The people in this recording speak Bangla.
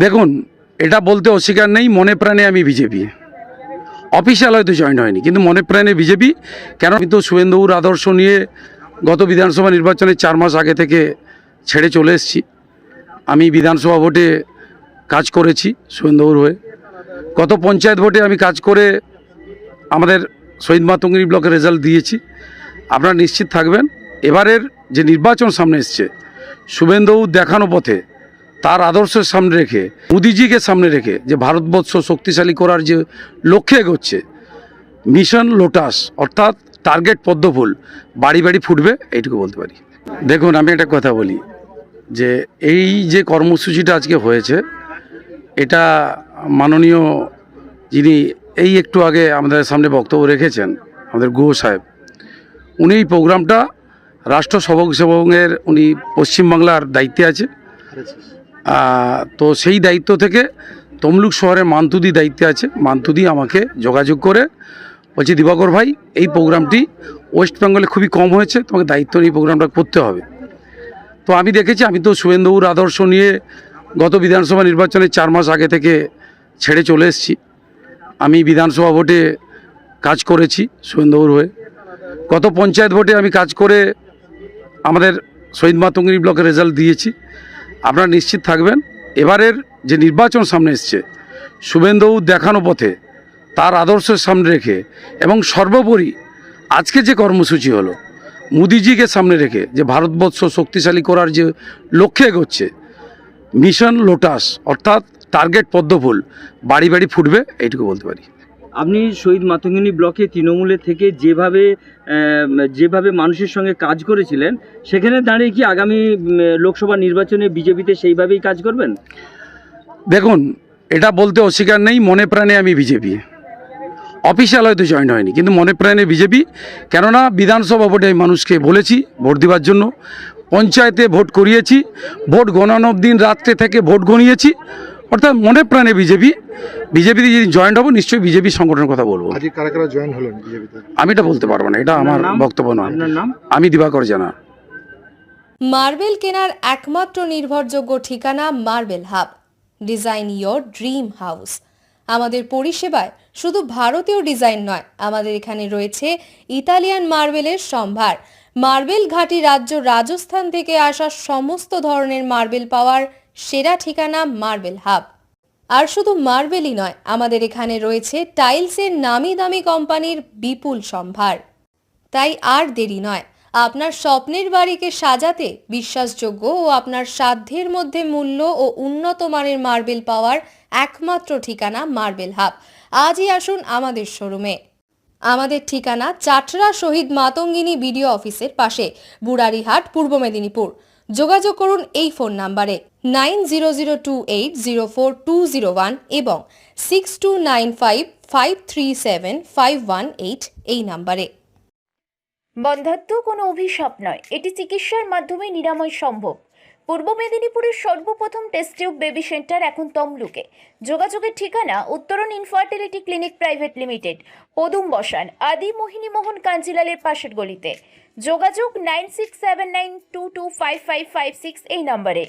দেখুন, এটা বলতে অস্বীকার নেই, মনে প্রাণে আমি বিজেপি। অফিসিয়াল হয়তো জয়েন হয়নি, কিন্তু মনে প্রাণে বিজেপি। কেন আমি তো শুভেন্দুবাবুর আদর্শ নিয়ে গত বিধানসভা নির্বাচনে 4 মাস আগে থেকে ছেড়ে চলে এসেছি। আমি বিধানসভা ভোটে কাজ করেছি শুভেন্দুবাবুর হয়ে, গত পঞ্চায়েত ভোটে আমি কাজ করে আমাদের শহীদ মাতঙ্গিনী ব্লকের রেজাল্ট দিয়েছি। আপনারা নিশ্চিত থাকবেন, এবারের যে নির্বাচন সামনে এসছে, শুভেন্দুবাবু দেখানো পথে তার আদর্শের সামনে রেখে, মোদিজিকে সামনে রেখে যে ভারতবর্ষ শক্তিশালী করার যে লক্ষ্যে এগোচ্ছে, মিশন লোটাস অর্থাৎ টার্গেট পদ্মফুল বাড়ি বাড়ি ফুটবে, এইটুকু বলতে পারি। দেখুন, আমি একটা কথা বলি যে এই যে কর্মসূচিটা আজকে হয়েছে, এটা মাননীয় যিনি এই একটু আগে আমাদের সামনে বক্তব্য রেখেছেন, আমাদের গুহ সাহেব, উনি এই প্রোগ্রামটা রাষ্ট্র সেবকের উনি পশ্চিমবাংলার দায়িত্বে আছে। তো সেই দায়িত্ব থেকে তমলুক শহরের মান্তুদি দায়িত্বে আছে। মান্তুদি আমাকে যোগাযোগ করে বলছে, দিবাকর ভাই, এই প্রোগ্রামটি ওয়েস্ট বেঙ্গলে খুবই কম হয়েছে, তোমাকে দায়িত্ব নিয়ে প্রোগ্রামটা করতে হবে। তো আমি দেখেছি, আমি তো শুভেন্দুবাবুর আদর্শ নিয়ে গত বিধানসভা নির্বাচনে 4 মাস আগে থেকে ছেড়ে চলে এসেছি। আমি বিধানসভা ভোটে কাজ করেছি শুভেন্দুবাবুর হয়ে, গত পঞ্চায়েত ভোটে আমি কাজ করে আমাদের শহীদ মাতঙ্গিনী ব্লকের রেজাল্ট দিয়েছি। আপনারা নিশ্চিত থাকবেন, এবারের যে নির্বাচন সামনে এসছে, শুভেন্দুবাবু দেখানো পথে তার আদর্শের সামনে রেখে এবং সর্বোপরি আজকে যে কর্মসূচি হলো, মোদিজিকে সামনে রেখে যে ভারতবর্ষ শক্তিশালী করার যে লক্ষ্যে এগোচ্ছে, মিশন লোটাস অর্থাৎ টার্গেট পদ্মফুল বাড়ি বাড়ি ফুটবে, এইটুকু বলতে পারি। আপনি শহীদ মাতঙ্গিনী ব্লকে তৃণমূলের থেকে যেভাবে মানুষের সঙ্গে কাজ করেছিলেন, সেখানে দাঁড়িয়ে কি আগামী লোকসভা নির্বাচনে বিজেপিতে সেইভাবেই কাজ করবেন? দেখুন, এটা বলতে অস্বীকার নেই, মনে প্রাণে আমি বিজেপি। অফিসিয়াল হয়তো জয়েন হয়নি, কিন্তু মনে প্রাণে বিজেপি। কেননা বিধানসভা ভোটে আমি মানুষকে বলেছি ভোট দেওয়ার জন্য, পঞ্চায়েতে ভোট করিয়েছি, ভোট গণানোর দিন রাত্রে থেকে ভোট গনিয়েছি, অর্থাৎ মনে প্রাণে বিজেপি। বিজেপিতে যদি জয়েন্ট হবো, নিশ্চয়ই বিজেপি সংগঠনের কথা বলবো। আজকে কারা কারা জয়েন হলেন বিজেপিতে? আমি এটা বলতে পারবো না, এটা আমার বক্তব্য নয়। আপনার নাম? আমি দিবাকর জানা। মার্বেল কেনার একমাত্র নির্ভরযোগ্য ঠিকানা marble hub. Design your dream house. আমাদের পরিষেবায় শুধু ভারতীয় ডিজাইন নয়, আমাদের এখানে রয়েছে ইতালিয়ান মার্বেলের সম্ভার। মার্বেল ঘাঁটি রাজ্য রাজস্থান থেকে আসা সমস্ত ধরনের মার্বেল পাওয়ার সেরা ঠিকানা মার্বেল হাব। আর শুধু মার্বেলই নয়, আমাদের এখানে রয়েছে টাইলসের নামি দামি কোম্পানির বিপুল সম্ভার। তাই আর দেরি নয়, আপনার স্বপ্নের বাড়িকে সাজাতে বিশ্বাসযোগ্য ও আপনার সাধ্যের মধ্যে মূল্য ও উন্নত মানের মার্বেল পাওয়ার একমাত্র ঠিকানা মার্বেল হাব। আজই আসুন আমাদের শোরুমে। আমাদের ঠিকানা চাটরা শহীদ মাতঙ্গিনী বিডিও অফিসের পাশে, বুড়ারিহাট, পূর্ব মেদিনীপুর। যোগাযোগ করুন এই ফোন নাম্বারে 9002804201 এবং 6295537518 এই নাম্বারে। বন্ধ্যাত্ব কোনো অভিশাপ নয়, এটি চিকিৎসার মাধ্যমে নিরাময় সম্ভব। পূর্ব মেদিনীপুরের সর্বপ্রথম টেস্ট টিউব বেবি সেন্টার এখন তমলুকে। যোগাযোগের ঠিকানা উত্তরণ ইনফার্টিলিটি ক্লিনিক প্রাইভেট লিমিটেড, পদুম বসান, আদি মোহিনী মোহন কাঞ্জিলালের পাশের গলিতে। যোগাযোগ 9679225556 এই নম্বরে।